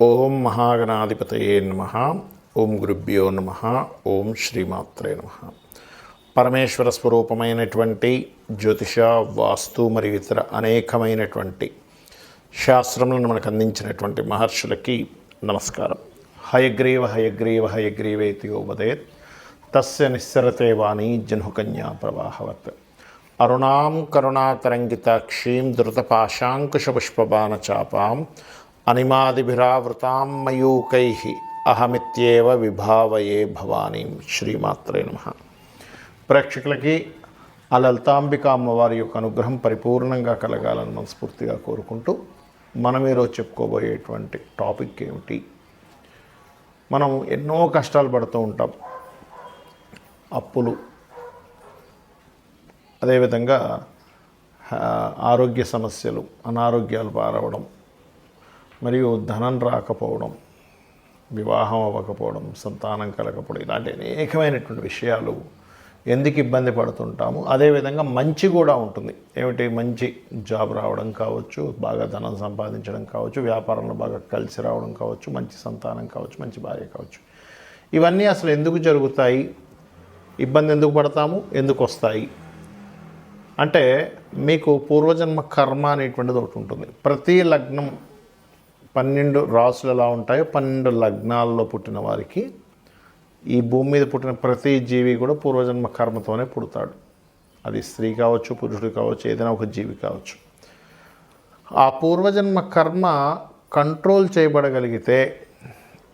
ఓం మహాగణాధిపతయే నమః. ఓం గురుభ్యో నమః. ఓం శ్రీమాత్రే నమః. పరమేశ్వర స్వరూపమైనటువంటి జ్యోతిష, వాస్తు మరియు ఇతర అనేకమైనటువంటి శాస్త్రములను మనకు అందించినటువంటి మహర్షులకి నమస్కారం. హయగ్రీవ హయగ్రీవ హయగ్రీవేతి వదేత్ తస్య నిస్సరతే వాణి జహ్నుకన్యా ప్రవాహవత్. అరుణాం కరుణాతరంగితాక్షీం ధృతపాశాంకుశపుష్పబాణచాపాం అనిమాదిభిరావృతాం మయూకైః అహమిత్యేవ విభావయే భవానీం. శ్రీమాత్రే నమః. ప్రేక్షకులకి ఆ లలితాంబిక అమ్మవారి యొక్క అనుగ్రహం పరిపూర్ణంగా కలగాలని మనస్ఫూర్తిగా కోరుకుంటూ మనం ఈరోజు చెప్పుకోబోయేటువంటి టాపిక్ ఏమిటి? మనం ఎన్నో కష్టాలు పడుతూ ఉంటాం. అప్పులు, అదేవిధంగా ఆరోగ్య సమస్యలు, అనారోగ్యాలు పారవడం, మరియు ధనం రాకపోవడం, వివాహం అవ్వకపోవడం, సంతానం కలగకపోవడం, ఇలాంటి అనేకమైనటువంటి విషయాలు ఎందుకు ఇబ్బంది పడుతుంటాము. అదేవిధంగా మంచి కూడా ఉంటుంది. ఏమిటి? మంచి జాబ్ రావడం కావచ్చు, బాగా ధనం సంపాదించడం కావచ్చు, వ్యాపారంలో బాగా కలిసి రావడం కావచ్చు, మంచి సంతానం కావచ్చు, మంచి భార్య కావచ్చు. ఇవన్నీ అసలు ఎందుకు జరుగుతాయి? ఇబ్బంది ఎందుకు పడతాము? ఎందుకు వస్తాయి అంటే, మీకు పూర్వజన్మ కర్మ అనేటువంటిది ఒకటి ఉంటుంది. ప్రతి లగ్నం 12 రాసులు ఎలా ఉంటాయో 12 లగ్నాల్లో పుట్టిన వారికి, ఈ భూమి మీద పుట్టిన ప్రతి జీవి కూడా పూర్వజన్మ కర్మతోనే పుడతాడు. అది స్త్రీ కావచ్చు, పురుషుడు కావచ్చు, ఏదైనా ఒక జీవి కావచ్చు. ఆ పూర్వజన్మ కర్మ కంట్రోల్ చేయబడగలిగితే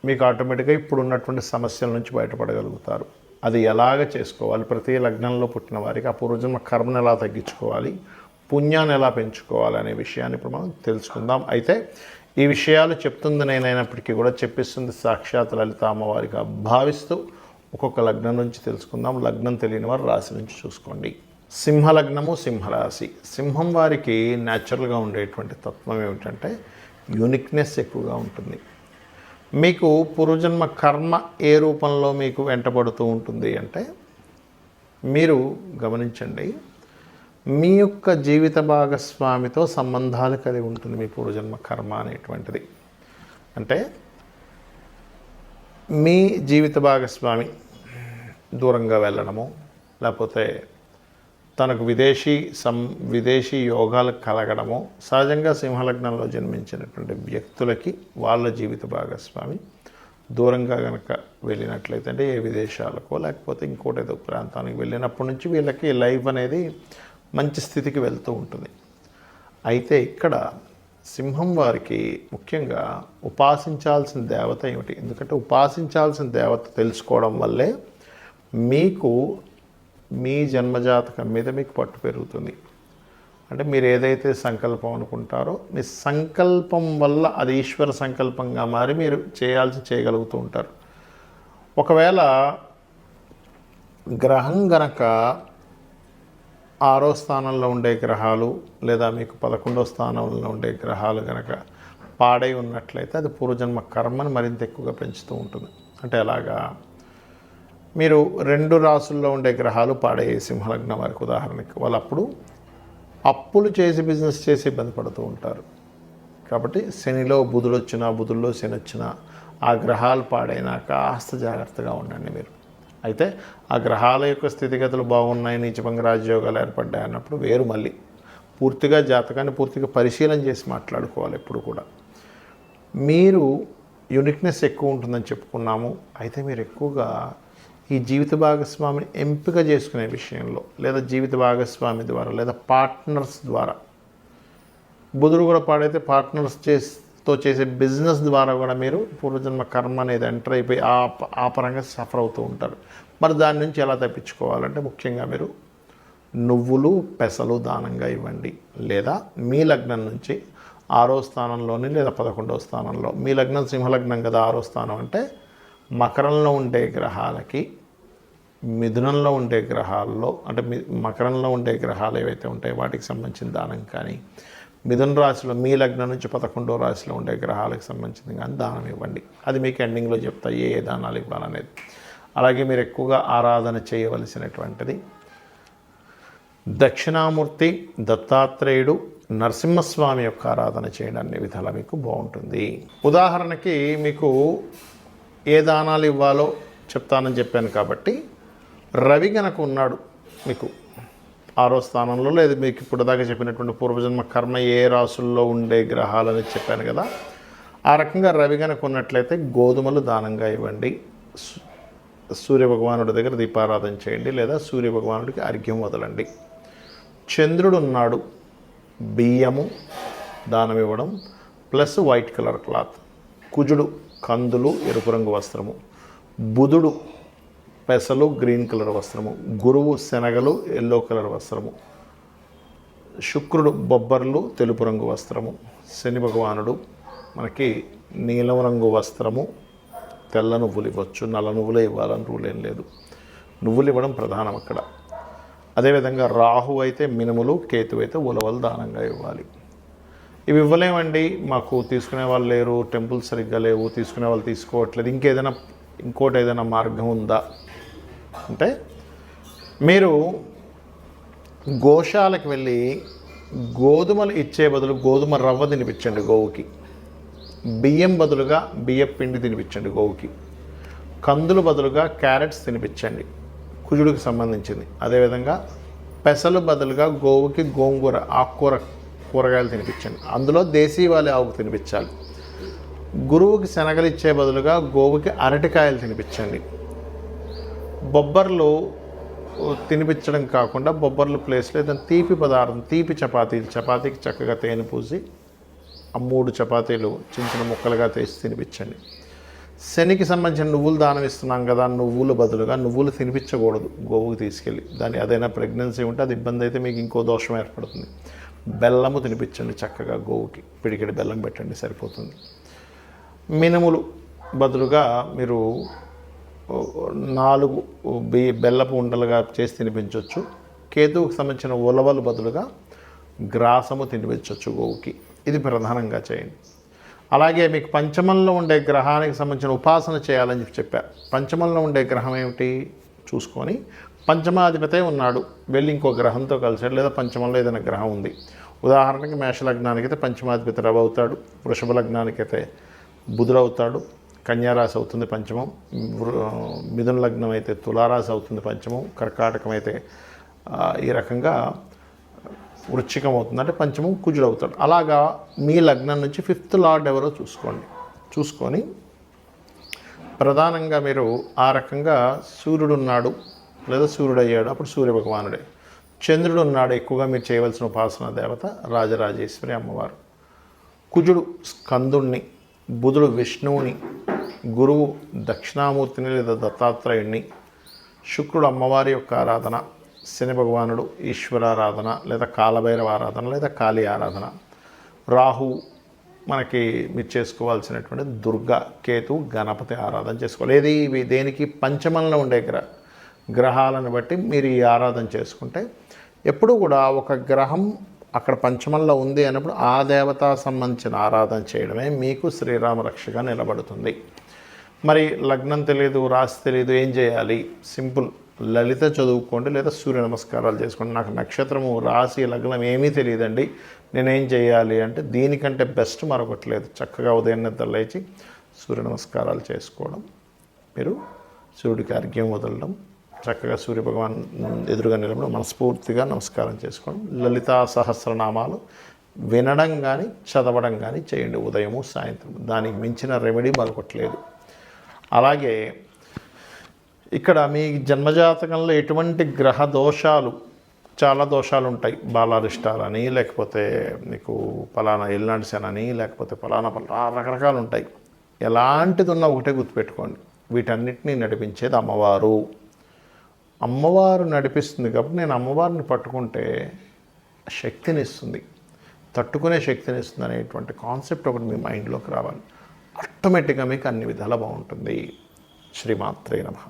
మీకు ఆటోమేటిక్గా ఇప్పుడు ఉన్నటువంటి సమస్యల నుంచి బయటపడగలుగుతారు. అది ఎలాగ చేసుకోవాలి? ప్రతి లగ్నంలో పుట్టిన వారికి ఆ పూర్వజన్మ కర్మను ఎలా తగ్గించుకోవాలి, పుణ్యాన్ని ఎలా పెంచుకోవాలి అనే విషయాన్ని ఇప్పుడు మనం తెలుసుకుందాం. అయితే ఈ విషయాలు చెప్తుంది నేనైనప్పటికీ కూడా చెప్పిస్తుంది సాక్షాత్ లలిత అమ్మవారిగా భావిస్తూ ఒక్కొక్క లగ్నం నుంచి తెలుసుకుందాం. లగ్నం తెలియని వారు రాశి నుంచి చూసుకోండి. సింహలగ్నము, సింహరాశి. సింహం వారికి న్యాచురల్గా ఉండేటువంటి తత్వం ఏమిటంటే యూనిక్నెస్ ఎక్కువగా ఉంటుంది. మీకు పూర్వజన్మ కర్మ ఏ రూపంలో మీకు వెంటబడుతూ ఉంటుంది అంటే, మీరు గమనించండి, మీ యొక్క జీవిత భాగస్వామితో సంబంధాలు కలిగి ఉంటుంది మీ పూర్వజన్మ కర్మ అనేటువంటిది. అంటే మీ జీవిత భాగస్వామి దూరంగా వెళ్ళడము, లేకపోతే తనకు విదేశీ యోగాలు కలగడము. సహజంగా సింహలగ్నంలో జన్మించినటువంటి వ్యక్తులకి వాళ్ళ జీవిత భాగస్వామి దూరంగా కనుక వెళ్ళినట్లయితే, అంటే ఏ విదేశాలకో లేకపోతే ఇంకోటి ఏదో ప్రాంతానికి వెళ్ళినప్పటి నుంచి వీళ్ళకి లైఫ్ అనేది మంచి స్థితికి వెళ్తూ ఉంటుంది. అయితే ఇక్కడ సింహం వారికి ముఖ్యంగా ఉపాసించాల్సిన దేవత ఏమిటి? ఎందుకంటే ఉపాసించాల్సిన దేవత తెలుసుకోవడం వల్లే మీకు మీ జన్మజాతకం మీద మీకు పట్టు పెరుగుతుంది. అంటే మీరు ఏదైతే సంకల్పం అనుకుంటారో, మీ సంకల్పం వల్ల అది ఈశ్వర సంకల్పంగా మారి మీరు చేయగలుగుతూ ఉంటారు. ఒకవేళ గ్రహం గనక 6వ స్థానంలో ఉండే గ్రహాలు లేదా మీకు 11వ స్థానంలో ఉండే గ్రహాలు కనుక పాడై ఉన్నట్లయితే అది పూర్వజన్మ కర్మను మరింత ఎక్కువగా పెంచుతూ ఉంటుంది. అంటే ఎలాగా? మీరు 2 రాసుల్లో ఉండే గ్రహాలు పాడయ్యే సింహలగ్నం వారికి ఉదాహరణకి, వాళ్ళు అప్పుడు అప్పులు చేసి బిజినెస్ చేసి ఇబ్బంది పడుతూ ఉంటారు. కాబట్టి శనిలో బుధుడు వచ్చినా, బుధుల్లో శని వచ్చినా, ఆ గ్రహాలు పాడైనా కాస్త జాగ్రత్తగా ఉండండి మీరు. అయితే ఆ గ్రహాల యొక్క స్థితిగతులు బాగున్నాయి, నీచభంగ రాజయోగాలు ఏర్పడ్డాయి అన్నప్పుడు వేరు. మళ్ళీ పూర్తిగా జాతకాన్ని పూర్తిగా పరిశీలన చేసి మాట్లాడుకోవాలి ఎప్పుడు కూడా. మీరు యూనిక్నెస్ ఎక్కువ ఉంటుందని చెప్పుకున్నాము. అయితే మీరు ఎక్కువగా ఈ జీవిత భాగస్వామిని ఎంపిక చేసుకునే విషయంలో, లేదా జీవిత భాగస్వామి ద్వారా, లేదా పార్ట్నర్స్ ద్వారా, బుధుడు కూడా పాడైతే పార్ట్నర్స్ చేసే బిజినెస్ ద్వారా కూడా మీరు పూర్వజన్మ కర్మ అనేది ఎంటర్ అయిపోయి ఆ పరంగా సఫర్ అవుతూ ఉంటారు. మరి దాని నుంచి ఎలా తప్పించుకోవాలంటే, ముఖ్యంగా మీరు నువ్వులు, పెసలు దానంగా ఇవ్వండి. లేదా మీ లగ్నం నుంచి 6వ స్థానంలోని లేదా 11వ స్థానంలో, మీ లగ్నం సింహలగ్నం కదా, 6వ స్థానం అంటే మకరంలో ఉండే గ్రహాలకి, మిథునంలో ఉండే గ్రహాల్లో, అంటే మకరంలో ఉండే గ్రహాలు ఏవైతే ఉంటాయో వాటికి సంబంధించిన దానం కానీ, మిథున రాశిలో మీ లగ్నం నుంచి 11వ రాశిలో ఉండే గ్రహాలకు సంబంధించింది కానీ దానం ఇవ్వండి. అది మీకు ఎండింగ్లో చెప్తా ఏ దానాలు ఇవ్వాలనేది. అలాగే మీరు ఎక్కువగా ఆరాధన చేయవలసినటువంటిది దక్షిణామూర్తి, దత్తాత్రేయుడు, నరసింహస్వామి యొక్క ఆరాధన చేయండి, అన్ని విధాలా మీకు బాగుంటుంది. ఉదాహరణకి మీకు ఏ దానాలు ఇవ్వాలో చెప్తానని చెప్పాను కాబట్టి, రవి గనక ఉన్నాడు మీకు 6వ స్థానంలో, లేదు మీకు ఇప్పుడు దాకా చెప్పినటువంటి పూర్వజన్మ కర్మ ఏ రాసుల్లో ఉండే గ్రహాలని చెప్పాను కదా, ఆ రకంగా రవి గనక ఉన్నట్లయితే గోధుమలు దానంగా ఇవ్వండి. సూర్యభగవానుడి దగ్గర దీపారాధన చేయండి, లేదా సూర్యభగవానుడికి అర్ఘ్యం వదలండి. చంద్రుడు ఉన్నాడు, బియ్యము దానం ఇవ్వడం ప్లస్ వైట్ కలర్ క్లాత్. కుజుడు కందులు ఎరుపు రంగు వస్త్రము. బుధుడు పెసలు గ్రీన్ కలర్ వస్త్రము. గురువు శనగలు ఎల్లో కలర్ వస్త్రము. శుక్రుడు బొబ్బర్లు తెలుపు రంగు వస్త్రము. శని భగవానుడు మనకి నీలం రంగు వస్త్రము, తెల్ల నువ్వులు ఇవ్వచ్చు, నల్ల నువ్వులే ఇవ్వాలని రూల్ ఏం లేదు, నువ్వులు ఇవ్వడం ప్రధానం అక్కడ. అదేవిధంగా రాహు అయితే మినుములు, కేతు అయితే ఉలవలు దానంగా ఇవ్వాలి. ఇవి ఇవ్వలేమండి, మాకు తీసుకునే వాళ్ళు లేరు, టెంపుల్స్ సరిగ్గా లేవు, తీసుకునే వాళ్ళు తీసుకోవట్లేదు, ఇంకోటి ఏదైనా మార్గం ఉందా అంటే, మీరు గోశాలకు వెళ్ళి గోధుమలు ఇచ్చే బదులు గోధుమ రవ్వ తినిపించండి గోవుకి. బియ్యం బదులుగా బియ్యం పిండి తినిపించండి గోవుకి. కందులు బదులుగా క్యారెట్స్ తినిపించండి, కుజుడికి సంబంధించింది. అదేవిధంగా పెసలు బదులుగా గోవుకి గోంగూర కూరగాయలు తినిపించండి, అందులో దేశీవాళీ ఆవుకు తినిపించాలి. గురువుకి శనగలు ఇచ్చే బదులుగా గోవుకి అరటికాయలు తినిపించండి. బొబ్బర్లు తినిపించడం కాకుండా బొబ్బర్లు ప్లేస్లో ఏదైనా తీపి పదార్థం, తీపి చపాతీకి చక్కగా తేనె పూసి ఆ 3 చపాతీలు చిన్న చిన్న ముక్కలుగా తీసి తినిపించండి. శనికి సంబంధించిన నువ్వులు దానం ఇస్తున్నాం కదా, నువ్వులు బదులుగా నువ్వులు తినిపించకూడదు గోవుకి తీసుకెళ్ళి. అదైనా ప్రెగ్నెన్సీ ఉంటే అది ఇబ్బంది అయితే మీకు ఇంకో దోషం ఏర్పడుతుంది. బెల్లము తినిపించండి చక్కగా గోవుకి, పిడికిడి బెల్లం పెట్టండి సరిపోతుంది. మినుములు బదులుగా మీరు 4 బెల్లపు ఉండలుగా చేసి తినిపించవచ్చు. కేతువుకి సంబంధించిన ఉలవలు బదులుగా గ్రాసము తినిపించవచ్చు గోవుకి. ఇది ప్రధానంగా చేయండి. అలాగే మీకు పంచమంలో ఉండే గ్రహానికి సంబంధించిన ఉపాసన చేయాలని చెప్పారు. పంచమంలో ఉండే గ్రహం ఏమిటి చూసుకొని, పంచమాధిపతే ఉన్నాడు, వెళ్ళి ఇంకో గ్రహంతో కలిసాడు, లేదా పంచమంలో ఏదైనా గ్రహం ఉంది. ఉదాహరణకి మేషలగ్నానికి అయితే పంచమాధిపతి రవి అవుతాడు, వృషభ లగ్నానికి అయితే బుధుడు అవుతాడు, కన్యారాశి అవుతుంది పంచమం, మిథున లగ్నం అయితే తులారాశి అవుతుంది పంచమం, కర్కాటకం అయితే ఈ రకంగా వృశ్చికం అవుతుంది, అంటే పంచమం కుజుడు అవుతాడు. అలాగా మీ లగ్నం నుంచి 5th లార్డ్ ఎవరో చూసుకొని ప్రధానంగా మీరు ఆ రకంగా సూర్యుడు ఉన్నాడు లేదా సూర్యుడు అయ్యాడు, అప్పుడు సూర్యభగవానుడే. చంద్రుడు ఉన్నాడు, ఎక్కువగా మీరు చేయవలసిన ఉపాసన దేవత రాజరాజేశ్వరి అమ్మవారు. కుజుడు స్కందుణ్ణి, బుధుడు విష్ణువుని, గురువు దక్షిణామూర్తిని లేదా దత్తాత్రేయుణ్ణి, శుక్రుడు అమ్మవారి యొక్క ఆరాధన, శని భగవానుడు ఈశ్వరారాధన లేదా కాలభైరవ ఆరాధన లేదా కాళీ ఆరాధన, రాహు మనకి మీరు చేసుకోవాల్సినటువంటి దుర్గా, కేతు, గణపతి ఆరాధన చేసుకోవాలి. ఏది దేనికి పంచమంలో ఉండే గ్రహాలను బట్టి మీరు ఈ ఆరాధన చేసుకుంటే, ఎప్పుడు కూడా ఒక గ్రహం అక్కడ పంచమంలో ఉంది అన్నప్పుడు ఆ దేవతా సంబంధించిన ఆరాధన చేయడమే మీకు శ్రీరామ రక్షగా నిలబడుతుంది. మరి లగ్నం తెలియదు, రాశి తెలియదు, ఏం చేయాలి? సింపుల్, లలిత చదువుకోండి లేదా సూర్య నమస్కారాలు చేసుకోండి. నాకు నక్షత్రము, రాశి, లగ్నం ఏమీ తెలియదండి, నేనేం చేయాలి అంటే, దీనికంటే బెస్ట్ మరొకటి లేదు. చక్కగా ఉదయం నిద్ర లేచి సూర్య నమస్కారాలు చేసుకోవడం, మీరు సూర్యుడికి అర్ఘ్యం వదలడం, చక్కగా సూర్యభగవాన్ ఎదురుగా నిలబడి మనస్ఫూర్తిగా నమస్కారం చేసుకోండి. లలితా సహస్రనామాలు వినడం కానీ చదవడం కానీ చేయండి ఉదయము సాయంత్రం. దానికి మించిన రెమెడీ మరొకట్లేదు. అలాగే ఇక్కడ మీ జన్మజాతకంలో ఎటువంటి గ్రహ దోషాలు, చాలా దోషాలు ఉంటాయి. బాలారిష్టాలని, లేకపోతే మీకు ఫలానా ఎల్నాడిసనని, లేకపోతే ఫలానా రకరకాలు ఉంటాయి. ఎలాంటిది ఉన్నా ఒకటే గుర్తుపెట్టుకోండి, వీటన్నిటినీ నడిపించేది అమ్మవారు. అమ్మవారు నడిపిస్తుంది కాబట్టి నేను అమ్మవారిని పట్టుకుంటే శక్తిని ఇస్తుంది, తట్టుకునే శక్తిని ఇస్తుంది అనేటువంటి కాన్సెప్ట్ ఒకటి మీ మైండ్లోకి రావాలి. ఆటోమేటిక్గా మీకు అన్ని విధాలా బాగుంటుంది. శ్రీమాత్రే నమః.